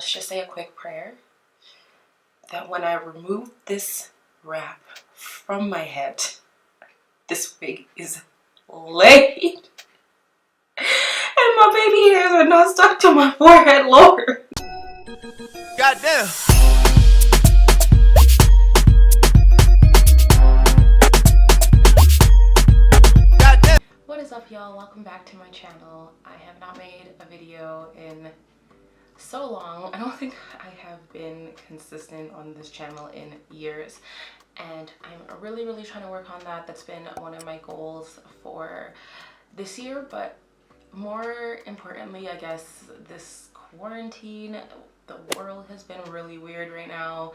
let's just say a quick prayer that when I remove this wrap from my head, this wig is laid and my baby hairs are not stuck to my forehead lower. Goddamn. What is up, y'all? Welcome back to my channel. I have not made a video in so long. I don't think I have been consistent on this channel in years, and I'm really trying to work on that. That's been one of my goals for this year, but more importantly, I guess, this quarantine, the world has been really weird right now,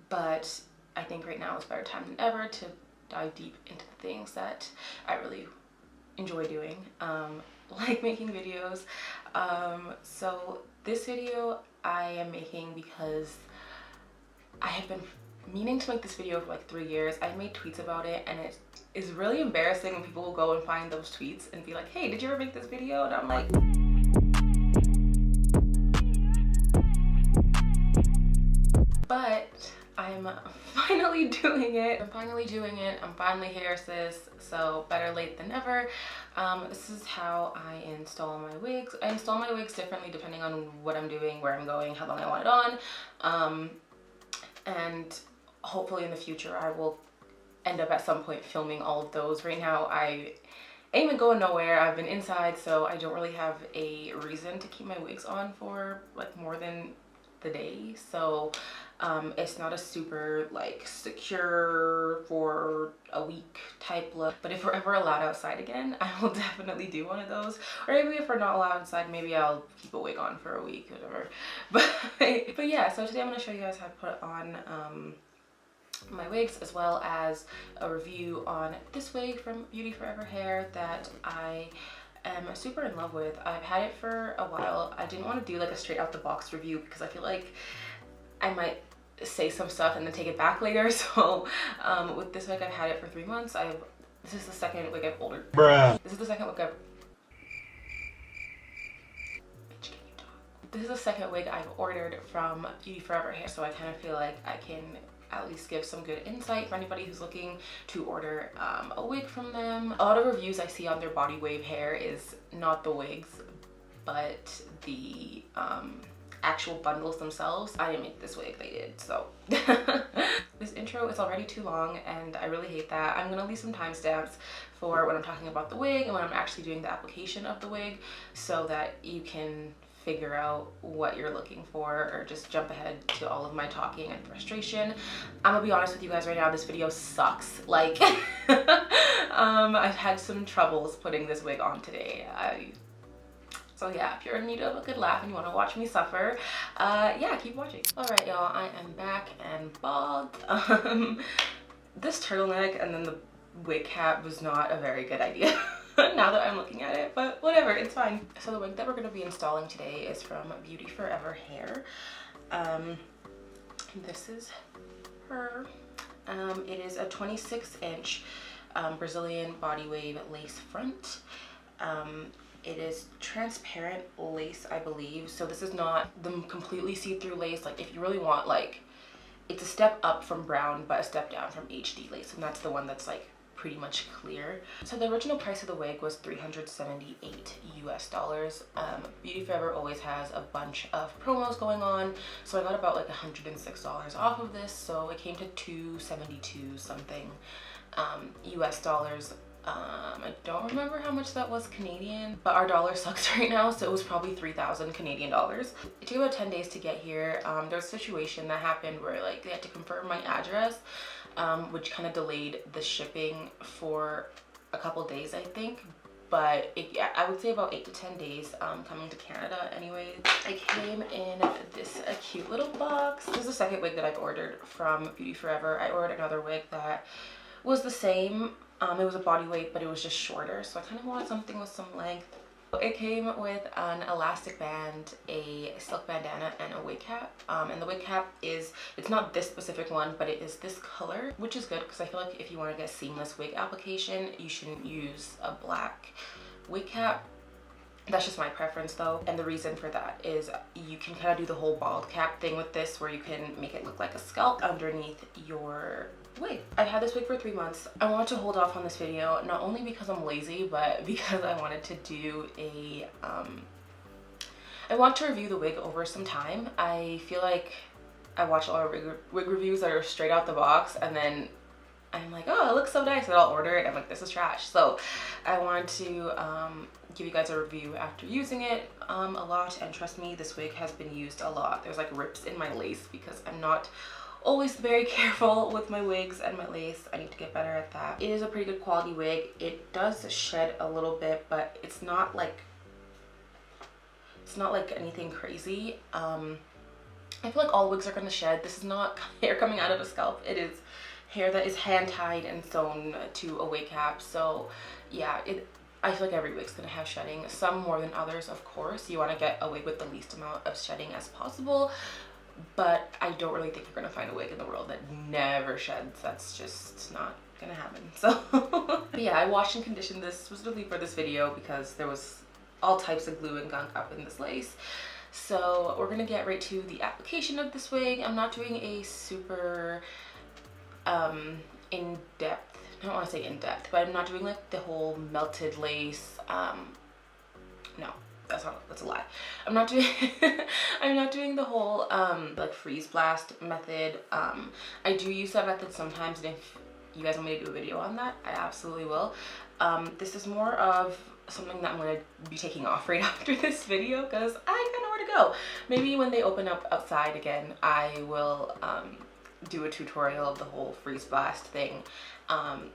but I think right now is a better time than ever to dive deep into the things that I really enjoy doing, like making videos. So this video I am making because I have been meaning to make this video for like 3 years. I made tweets about it, and it is really embarrassing when people will go and find those tweets and be like, hey, did you ever make this video? And I'm like, but I'm finally doing it. I'm finally here, sis. So better late than never. This is how I install my wigs. I install my wigs differently depending on what I'm doing, where I'm going, how long I want it on. And hopefully in the future I will end up at some point filming all of those. Right now I ain't been going nowhere. I've been inside, so I don't really have a reason to keep my wigs on for like more than the day. So it's not a super like secure for a week type look, but if we're ever allowed outside again, I will definitely do one of those. Or maybe if we're not allowed outside, maybe I'll keep a wig on for a week, whatever. But yeah, so today I'm going to show you guys how to put on my wigs, as well as a review on this wig from Beauty Forever Hair that I am super in love with. I've had it for a while. I didn't want to do like a straight out the box review because I feel like I might say some stuff and then take it back later. So with this wig, I've had it for 3 months. This is the second wig I've ordered. Bruh. This is the second wig I've ordered from Beauty Forever Hair, so I kind of feel like I can at least give some good insight for anybody who's looking to order a wig from them. A lot of reviews I see on their body wave hair is not the wigs, but the actual bundles themselves. I didn't make this wig, they did. So this intro is already too long, and I really hate that. I'm gonna leave some timestamps for when I'm talking about the wig and when I'm actually doing the application of the wig, so that you can figure out what you're looking for, or just jump ahead to all of my talking and frustration. I'm gonna be honest with you guys right now, this video sucks. Like, I've had some troubles putting this wig on today. So yeah, if you're in need of a good laugh and you want to watch me suffer, yeah, keep watching. Alright y'all, I am back and bald. This turtleneck and then the wig cap was not a very good idea now that I'm looking at it, but whatever, it's fine. So the wig that we're going to be installing today is from Beauty Forever Hair. This is her. It is a 26-inch Brazilian body wave lace front. It is transparent lace, I believe. So this is not the completely see-through lace. Like, if you really want, like, it's a step up from brown, but a step down from HD lace. And that's the one that's, like, pretty much clear. So the original price of the wig was $378 US. Beauty Forever always has a bunch of promos going on. So I got about, like, $106 off of this. So it came to $272 something US dollars. I don't remember how much that was Canadian, but our dollar sucks right now, so it was probably 3,000 Canadian dollars. It took about 10 days to get here. There was a situation that happened where like they had to confirm my address, which kind of delayed the shipping for a couple days, I think. But yeah, I would say about 8 to 10 days coming to Canada anyway. It came in this cute little box. This is the second wig that I've ordered from Beauty Forever. I ordered another wig that was the same. It was a body weight, but it was just shorter, so I kind of wanted something with some length. It came with an elastic band, a silk bandana, and a wig cap. And the wig cap is, it's not this specific one, but it is this color, which is good because I feel like if you want to get seamless wig application, you shouldn't use a black wig cap. That's just my preference though, and the reason for that is you can kind of do the whole bald cap thing with this, where you can make it look like a scalp underneath your wig. I've had this wig for 3 months. I wanted to hold off on this video, not only because I'm lazy, but because I wanted to do a I want to review the wig over some time. I feel like I watch a lot of wig reviews that are straight out the box, and then I'm like, oh, it looks so nice, and I'll order it. I'm like, this is trash. So I wanted to give you guys a review after using it a lot, and trust me, this wig has been used a lot. There's like rips in my lace because I'm not always very careful with my wigs and my lace. I need to get better at that. It is a pretty good quality wig. It does shed a little bit, but it's not like anything crazy. I feel like all wigs are gonna shed. This is not hair coming out of a scalp. It is hair that is hand tied and sewn to a wig cap. So yeah, I feel like every wig's gonna have shedding, some more than others, of course. You want to get a wig with the least amount of shedding as possible, but I don't really think you're gonna find a wig in the world that never sheds. That's just not gonna happen. So but yeah, I washed and conditioned this specifically for this video because there was all types of glue and gunk up in this lace. So we're gonna get right to the application of this wig. I'm not doing a super in-depth, I don't want to say in-depth, but I'm not doing like the whole melted lace. No, that's a lie. I'm not doing I'm not doing the whole like freeze blast method. I do use that method sometimes, and if you guys want me to do a video on that, I absolutely will. This is more of something that I'm going to be taking off right after this video because I got nowhere to go. Maybe when they open up outside again, I will do a tutorial of the whole freeze blast thing.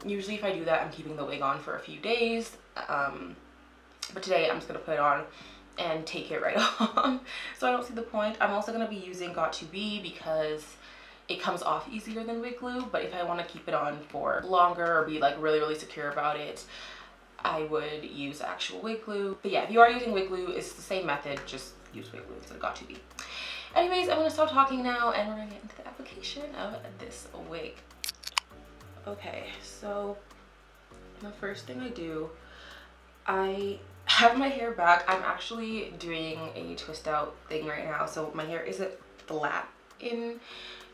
Usually if I do that, I'm keeping the wig on for a few days, but today I'm just going to put it on and take it right off. So I don't see the point. I'm also going to be using Got2b because it comes off easier than wig glue, but if I want to keep it on for longer or be like really secure about it, I would use actual wig glue. But yeah, if you are using wig glue, it's the same method, just use wig glue instead of Got2b. Anyways, I'm gonna stop talking now and we're gonna get into the application of this wig. Okay, so the first thing I do, I have my hair back. I'm actually doing a twist out thing right now, so my hair isn't flat in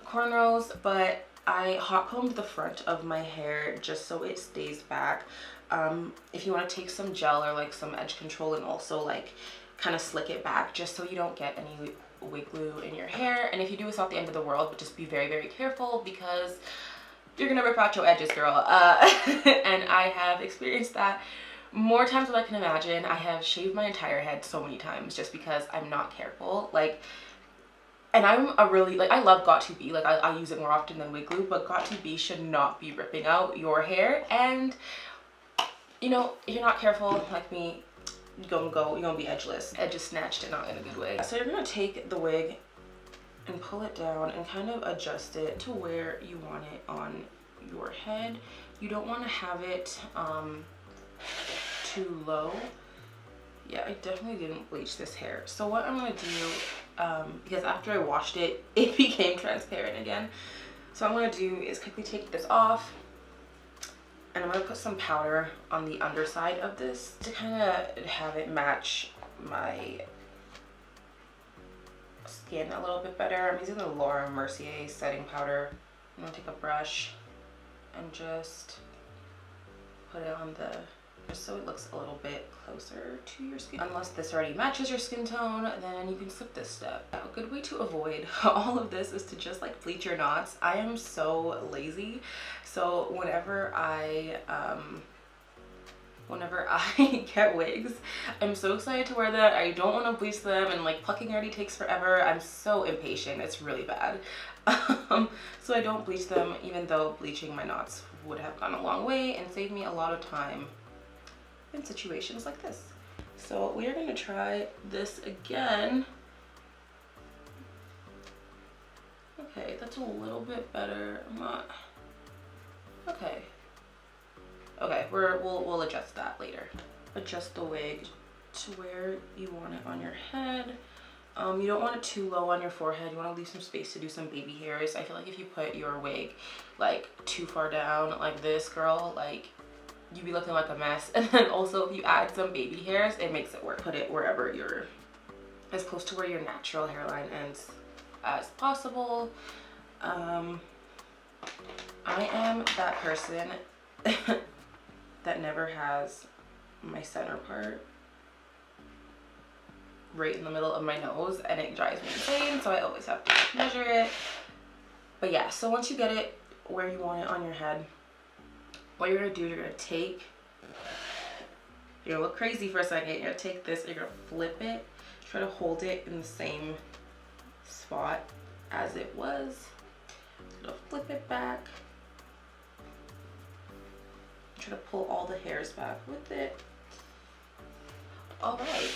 cornrows, but I hot combed the front of my hair just so it stays back. If you want to take some gel or like some edge control and also like kind of slick it back just so you don't get any wig glue in your hair. And if you do, it's not the end of the world, but just be very careful because you're gonna rip out your edges, girl. And I have experienced that more times than I can imagine. I have shaved my entire head so many times just because I'm not careful. Like, and I'm a really, like, I love Got2b, like I use it more often than wig glue, but Got2b should not be ripping out your hair. And you know, if you're not careful like me, you're gonna be edgeless. Edges snatched and not in a good way. So you're gonna take the wig and pull it down and kind of adjust it to where you want it on your head. You don't want to have it too low. Yeah, I definitely didn't bleach this hair. So what I'm gonna do, because after I washed it, it became transparent again. So what I'm gonna do is quickly take this off. And I'm going to put some powder on the underside of this to kind of have it match my skin a little bit better. I'm using the Laura Mercier setting powder. I'm going to take a brush and just put it on just so it looks a little bit closer to your skin. Unless this already matches your skin tone, then you can skip this step. A good way to avoid all of this is to just like bleach your knots. I am so lazy, so whenever I get wigs, I'm so excited to wear that. I don't want to bleach them, and like plucking already takes forever. I'm so impatient, it's really bad. So I don't bleach them, even though bleaching my knots would have gone a long way and saved me a lot of time in situations like this. So we are going to try this again. Okay, that's a little bit better. I'm not okay. We'll adjust that later. Adjust the wig to where you want it on your head. You don't want it too low on your forehead. You want to leave some space to do some baby hairs. I feel like if you put your wig like too far down like this, girl, like you be looking like a mess. And then also if you add some baby hairs, it makes it work. Put it wherever you're, as close to where your natural hairline ends as possible. I am that person that never has my center part right in the middle of my nose, and it drives me insane, so I always have to measure it. But yeah, so once you get it where you want it on your head, what you're gonna do, you're gonna take, you're gonna look crazy for a second, you're gonna take this, you're gonna flip it, try to hold it in the same spot as it was. You're gonna flip it back, try to pull all the hairs back with it. All right,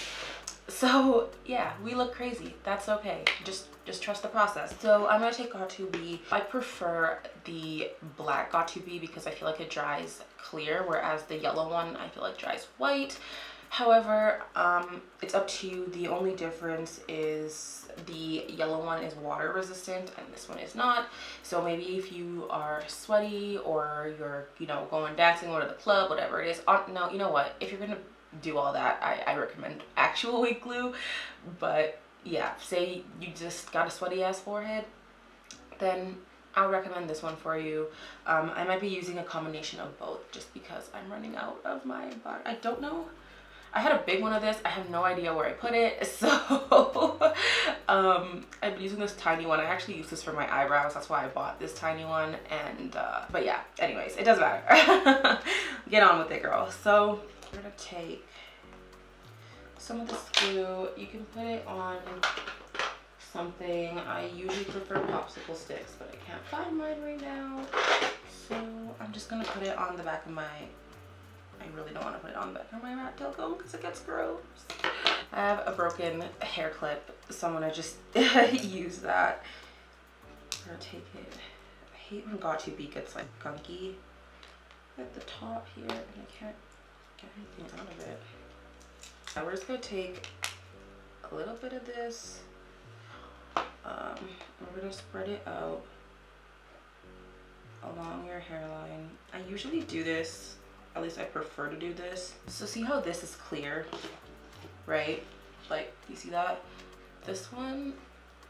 so yeah, we look crazy. That's okay. Just trust the process. So I'm gonna take Got2b. I prefer the black Got2b because I feel like it dries clear, whereas the yellow one I feel like dries white. However, it's up to you. The only difference is the yellow one is water resistant and this one is not. So maybe if you are sweaty or you're, you know, going dancing, going to the club, whatever it is. No, you know what? If you're gonna do all that, I recommend actual wig glue. But yeah, say you just got a sweaty ass forehead, then I'll recommend this one for you. I might be using a combination of both just because I'm running out of my body. I don't know. I had a big one of this. I have no idea where I put it. So I've been using this tiny one. I actually use this for my eyebrows. That's why I bought this tiny one. And but yeah, anyways, it doesn't matter. Get on with it, girl. So we're gonna take some of this glue. You can put it on something. I usually prefer popsicle sticks, but I can't find mine right now. So I'm just gonna put it on the back of my, I really don't want to put it on the back of my rat tail comb because it gets gross. I have a broken hair clip, so I'm gonna just use that. I'm gonna take it. I hate when Got2b gets like gunky at the top here and I can't get anything out of it. Now we're just gonna take a little bit of this. We're gonna spread it out along your hairline. I usually do this, at least I prefer to do this. So see how this is clear, right? Like, you see that? This one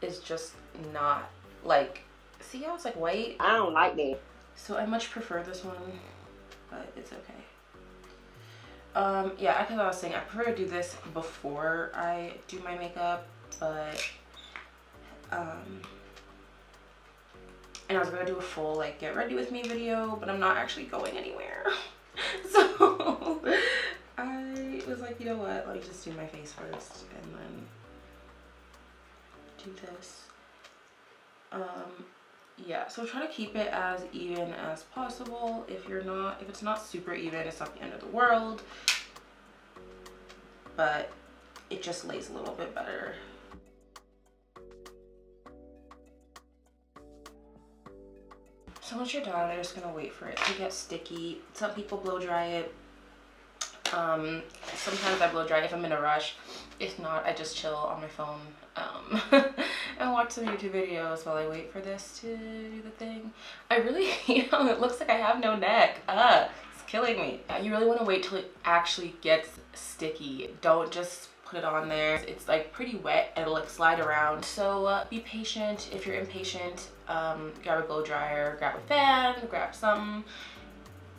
is just not, like, see how it's like white? I don't like that. So I much prefer this one, but it's okay. Yeah, as I was saying, I prefer to do this before I do my makeup, but and I was gonna do a full like get ready with me video, but I'm not actually going anywhere. So I was like, you know what, let me just do my face first and then do this. Yeah, so try to keep it as even as possible. If it's not super even, it's not the end of the world, but it just lays a little bit better. So once you're done, I'm just gonna wait for it to get sticky. Some people blow dry it. Sometimes I blow dry if I'm in a rush. If not, I just chill on my phone and watch some YouTube videos while I wait for this to do the thing. I really, it looks like I have no neck. It's killing me. You really want to wait till it actually gets sticky. Don't just put it on there. It's like pretty wet and it'll like slide around. So be patient. If you're impatient, grab a blow dryer, grab a fan, grab something,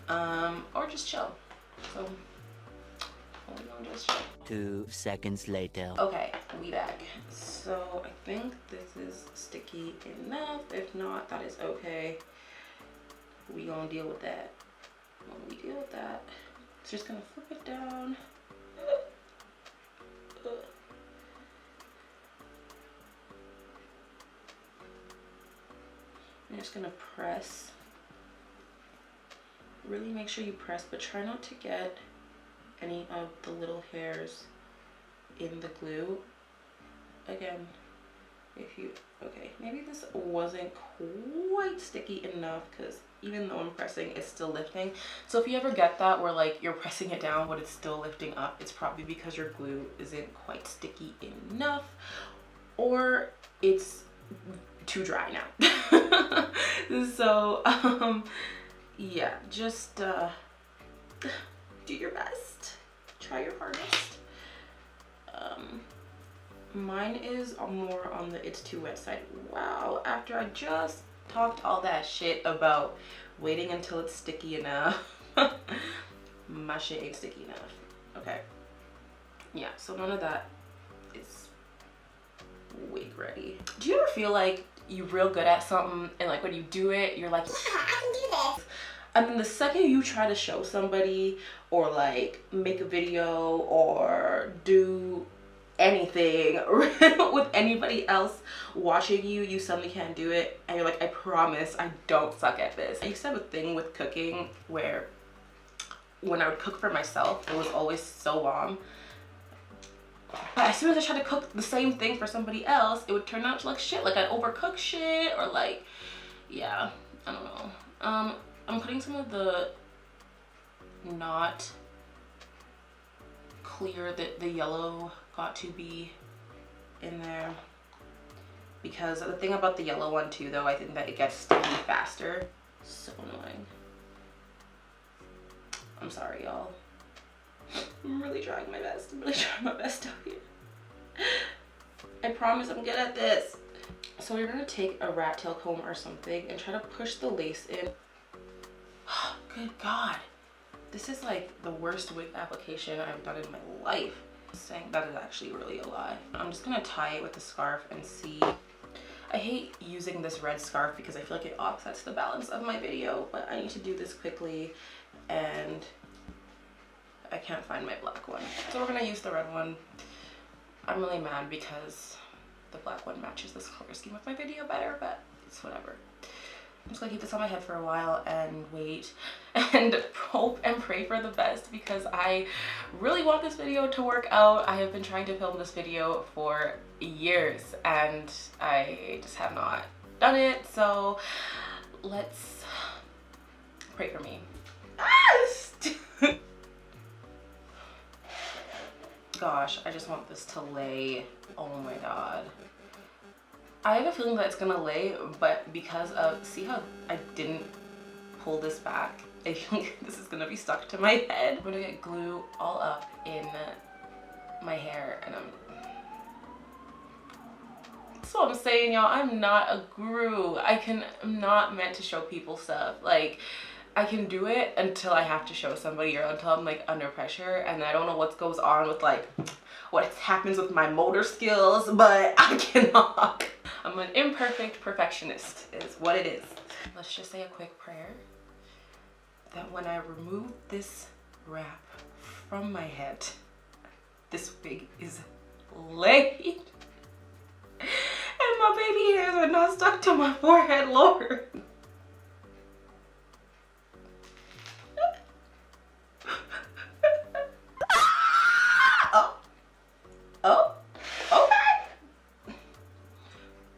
or just chill. So we're gonna just chill. 2 seconds later. Okay, we back. So I think this is sticky enough. If not, that is okay. We gonna deal with that. When we deal with that, it's just gonna flip it down. I'm just gonna press. Really make sure you press, but try not to get any of the little hairs in the glue. Again, if you, okay, maybe this wasn't quite sticky enough because even though I'm pressing, it's still lifting. So if you ever get that where like you're pressing it down but it's still lifting up, it's probably because your glue isn't quite sticky enough or it's too dry now. So yeah, just do your best, try your hardest. Mine is more on the it's too wet side. Wow, after I just talked all that shit about waiting until it's sticky enough. My shit ain't sticky enough. Okay, yeah, so none of that is wig ready. Do you ever feel like you're real good at something and like when you do it you're like, yeah, I can do this, and then the second you try to show somebody or like make a video or do anything with anybody else watching you, you suddenly can't do it and you're like, I promise I don't suck at this. I used to have a thing with cooking where when I would cook for myself it was always so bomb, but as soon as I tried to cook the same thing for somebody else, it would turn out like shit. Like I'd overcook shit or like, yeah, I don't know. I'm putting some of the not clear, the yellow got to be in there, because the thing about the yellow one too though, I think that it gets sticky faster. So annoying. I'm sorry y'all. I'm really trying my best. I'm really trying my best out here. I promise I'm good at this. So you're gonna take a rat tail comb or something and try to push the lace in. Good God. This is like the worst wig application I've done in my life. Saying that is actually really a lie. I'm just gonna tie it with a scarf and see. I hate using this red scarf because I feel like it offsets the balance of my video, but I need to do this quickly and I can't find my black one. So we're gonna use the red one. I'm really mad because the black one matches this color scheme of my video better, but it's whatever. I'm just gonna keep this on my head for a while and wait and hope and pray for the best because I really want this video to work out. I have been trying to film this video for years and I just have not done it, so let's pray for me. Gosh, I just want this to lay. Oh my God. I have a feeling that it's gonna lay, but because of, see how I didn't pull this back? I think this is gonna be stuck to my head. I'm gonna get glue all up in my hair and that's what I'm saying, y'all. I'm not a guru. I'm not meant to show people stuff. Like, I can do it until I have to show somebody or until I'm like under pressure and I don't know what goes on with like what happens with my motor skills, but I cannot. I'm an imperfect perfectionist is what it is. Let's just say a quick prayer that when I remove this wrap from my head, this wig is laid and my baby hairs are not stuck to my forehead, Lord. Oh, okay.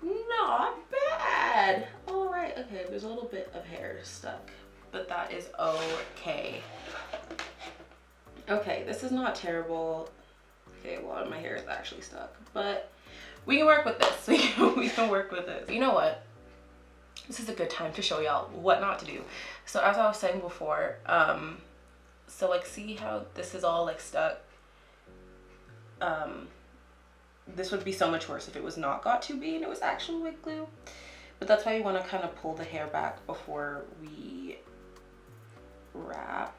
Not bad. All right, okay, there's a little bit of hair stuck, but that is okay. Okay, this is not terrible. Okay, a lot of my hair is actually stuck, but we can work with this. We can work with this. You know what? This is a good time to show y'all what not to do. So as I was saying before, so like see how this is all like stuck? This would be so much worse if it was not got to be and it was actual wig glue. But that's why you want to kind of pull the hair back before we wrap.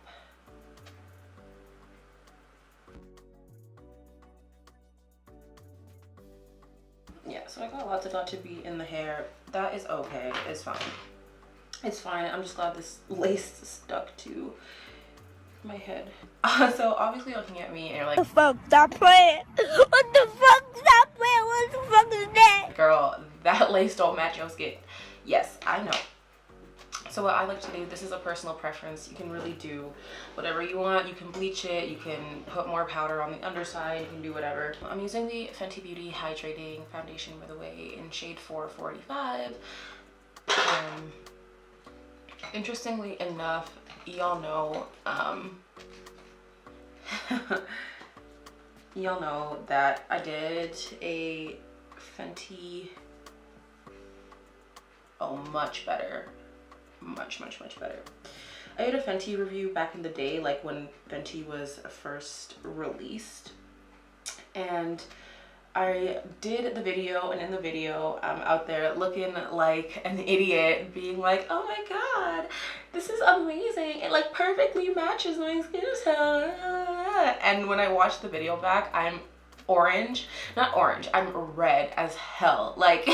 Yeah, so I got lots of got to be in the hair. That is okay. It's fine. It's fine. I'm just glad this lace stuck to my head. So obviously looking at me and you're like, what the fuck, stop playing. What the fuck, stop playing. What the fuck is that? Girl, that lace don't match your skin. Yes, I know. So what I like to do, this is a personal preference. You can really do whatever you want. You can bleach it, you can put more powder on the underside, you can do whatever. I'm using the Fenty Beauty Hydrating Foundation, by the way, in shade 445. Interestingly enough, y'all know, y'all know that I did a Fenty, much better, much better. I did a Fenty review back in the day, like when Fenty was first released, and I did the video, and in the video I'm out there looking like an idiot, being like, oh my god, this is amazing, it like perfectly matches my skin tone. And when I watched the video back, I'm not orange, I'm red as hell. Like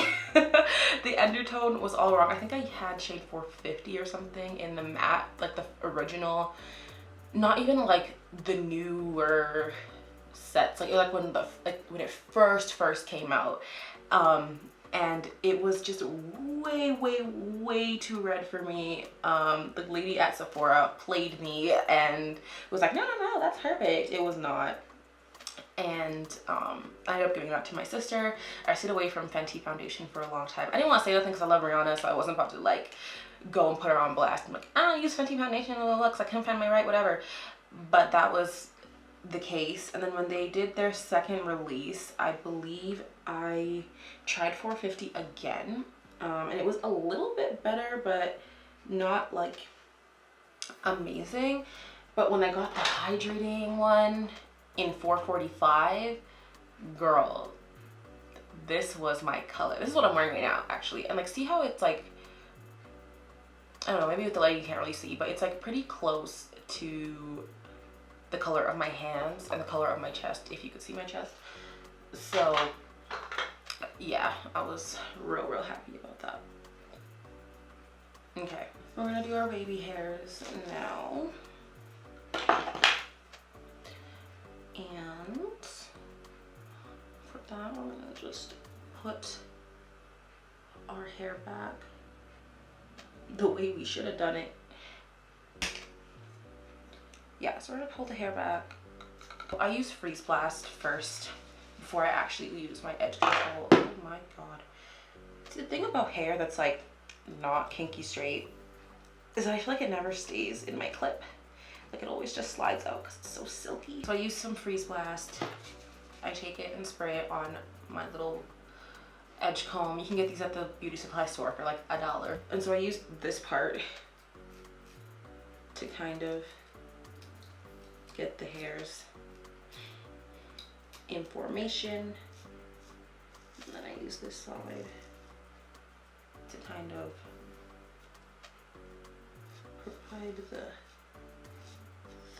the undertone was all wrong. I think I had shade 450 or something in the matte, like the original, not even like the newer sets, like when it first came out, and it was just way too red for me. The lady at Sephora played me and was like, no, that's perfect. It was not. And I ended up giving that to my sister. I stayed away from Fenty foundation for a long time. I didn't want to say nothing because I love Rihanna, so I wasn't about to like go and put her on blast. I'm like, I don't use Fenty foundation, looks, I can't find my right, whatever. But that was the case. And then when they did their second release, I believe I tried 450 again, and it was a little bit better, but not like amazing. But when I got the hydrating one in 445, girl, this was my color. This is what I'm wearing right now, actually. And like, see how it's like, I don't know, maybe with the light you can't really see, but it's like pretty close to the color of my hands and the color of my chest, if you could see my chest. So yeah, I was real happy about that. Okay, we're gonna do our baby hairs now. And for that, we're gonna just put our hair back the way we should have done it. Yeah, so we're gonna pull the hair back. I use Freeze Blast first before I actually use my edge control. Oh my god. See, the thing about hair that's like not kinky straight is that I feel like it never stays in my clip. Like it always just slides out because it's so silky. So I use some Freeze Blast. I take it and spray it on my little edge comb. You can get these at the beauty supply store for like $1. And so I use this part to kind of get the hairs in formation. And then I use this side to kind of provide the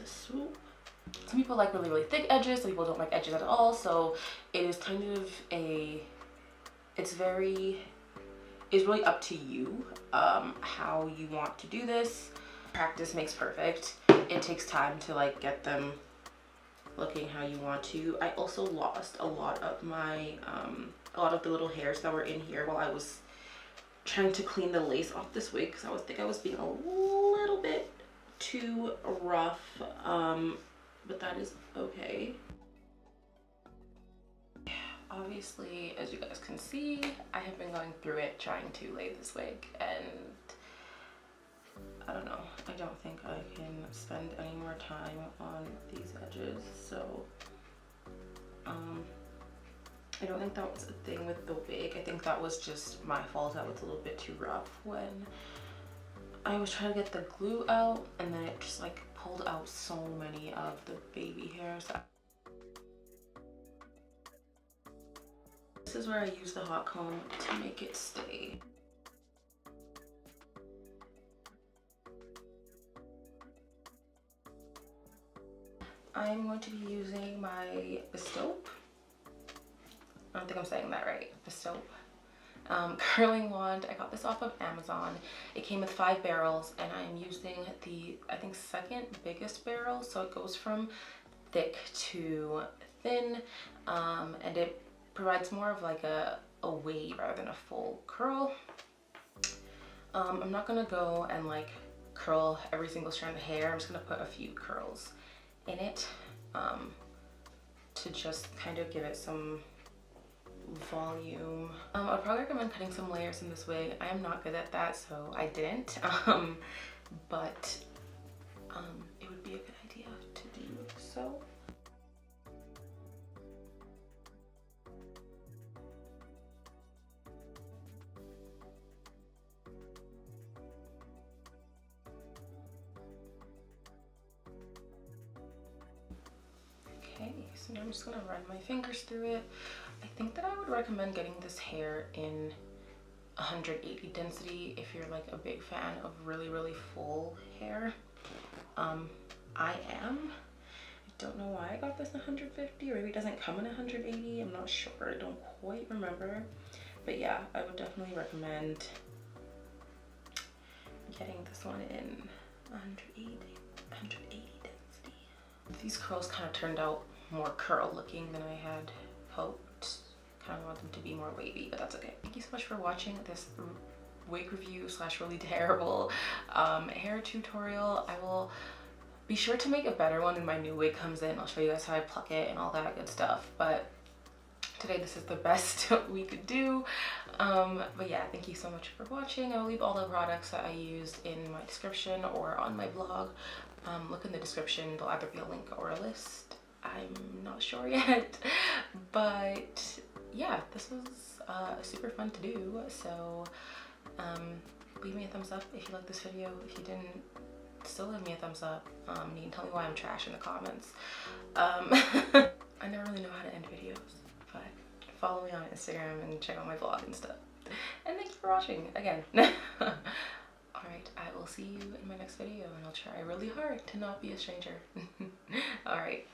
swoop. Some people like really thick edges, some people don't like edges at all, so it is kind of it's really up to you how you want to do this. Practice makes perfect. It takes time to like get them looking how you want to. I also lost a lot of my a lot of the little hairs that were in here while I was trying to clean the lace off this wig, because I think I was being a little bit too rough, but that is okay. Obviously, as you guys can see, I have been going through it trying to lay this wig, and I don't know, I don't think I can spend any more time on these edges, so I don't think that was a thing with the wig. I think that was just my fault. I was a little bit too rough when I was trying to get the glue out, and then it just like pulled out so many of the baby hairs. This is where I use the hot comb to make it stay. I'm going to be using my Bestope. I don't think I'm saying that right. Bestope. Curling wand. I got this off of Amazon. It came with 5 barrels, and I'm using the, I think, second biggest barrel. So it goes from thick to thin, and it provides more of like a wave rather than a full curl. I'm not gonna go and like curl every single strand of hair. I'm just gonna put a few curls in it to just kind of give it some volume. I'd probably recommend cutting some layers in this wig. I am not good at that, so I didn't, but it would be a good idea to do so. just gonna run my fingers through it. I think that I would recommend getting this hair in 180 density if you're like a big fan of really full hair. I am. I don't know why I got this in 150, or maybe it doesn't come in 180. I'm not sure. I don't quite remember. But yeah, I would definitely recommend getting this one in 180 density. These curls kind of turned out more curl looking than I had hoped. Kind of want them to be more wavy, but that's okay. Thank you so much for watching this wig review slash really terrible hair tutorial. I will be sure to make a better one when my new wig comes in. I'll show you guys how I pluck it and all that good stuff, but today this is the best we could do. But yeah, thank you so much for watching. I'll leave all the products that I used in my description or on my blog. Look in the description, there'll either be a link or a list. I'm not sure yet, but yeah, this was super fun to do. So leave me a thumbs up if you liked this video. If you didn't, still leave me a thumbs up. You can tell me why I'm trash in the comments. I never really know how to end videos, but follow me on Instagram and check out my vlog and stuff. And thank you for watching again. Alright, I will see you in my next video, and I'll try really hard to not be a stranger. Alright.